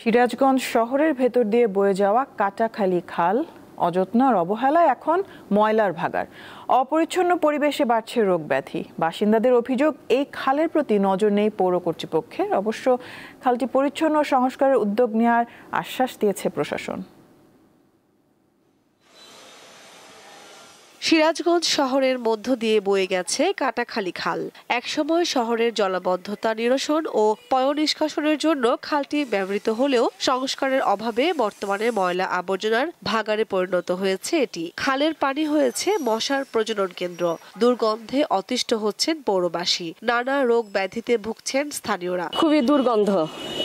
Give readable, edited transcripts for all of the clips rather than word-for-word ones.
সিরাজগঞ্জ শহরের ভেতর দিয়ে বয়ে যাওয়া কাটাখালী খাল অযত্ন আর অবহেলায় এখন ময়লার ভাগাড়। অপরিচ্ছন্ন পরিবেশে বাড়ছে রোগ ব্যাধি। বাসিন্দাদের অভিযোগ, এই খালের প্রতি নজর নেই পৌর কর্তৃপক্ষের। অবশ্য খালটি পরিচ্ছন্ন ও সংস্কারের উদ্যোগ নেওয়ার আশ্বাস দিয়েছে প্রশাসন। সিরাজগঞ্জ শহরের মধ্য দিয়ে বয়ে গেছে কাটাখালী খাল। একসময় শহরের জলাবদ্ধতা নিরসন ও পয়ঃনিষ্কাশনের জন্য খালটি ব্যবহৃত হলেও সংস্কারের অভাবে বর্তমানে ময়লা আবর্জনার ভাগাড়ে পরিণত হয়েছে এটি। খালের পানি হয়েছে মশার প্রজনন কেন্দ্র। দুর্গন্ধে অতিষ্ঠ হচ্ছেন পৌরবাসী। নানা রোগ ব্যাধিতে ভুগছেন স্থানীয়রা। খুবই দুর্গন্ধ,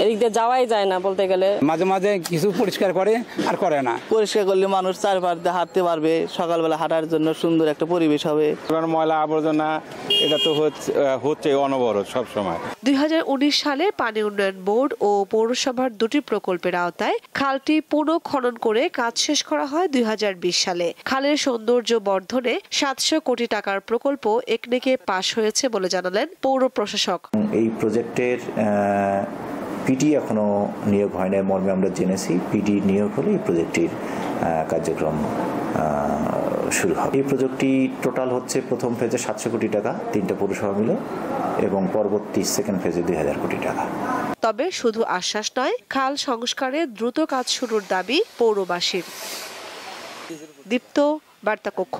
এদিক দিয়ে যাওয়াই যায় না বলতে গেলে। মাঝে মাঝে কিছু পরিষ্কার করে আর করে না। পরিষ্কার করলে মানুষ চারপাশ দিয়ে হাঁটতে পারবে, সকালবেলা হাঁটার জন্য সুন্দর একটা পরিবেশ হবে। ময়লা আবর্জনা এটা তো হচ্ছে অনবরত সব সময়। 2019 সালে পানি উন্নয়ন বোর্ড ও পৌরসভার দুটি প্রকল্পের আওতায় খালটি পুনঃ খনন করে কাজ শেষ করা হয় 2020 সালে। খালের সৌন্দর্য বর্ধনে 700 কোটি টাকার প্রকল্প একনেকে পাশ হয়েছে বলে জানালেন পৌর প্রশাসক। এই প্রজেক্টের পিডি এখনো নিয়োগ হয় না মর্মে আমরা জেনেছি। পিডি নিয়োগ হলে এই প্রজেক্টটির কার্যক্রম শুরু হবে। এই প্রজেক্টটি টোটাল হচ্ছে প্রথম ফেজে 700 কোটি টাকা, 3টা পৌরসভা মিলে, এবং পরবর্তী সেকেন্ড ফেজে 2000 কোটি টাকা। তবে শুধু আশ্বাস নয়, খাল সংস্কারে দ্রুত কাজ শুরুর দাবি পৌরবাসীর। দীপ্ত, বার্তা কক্ষ।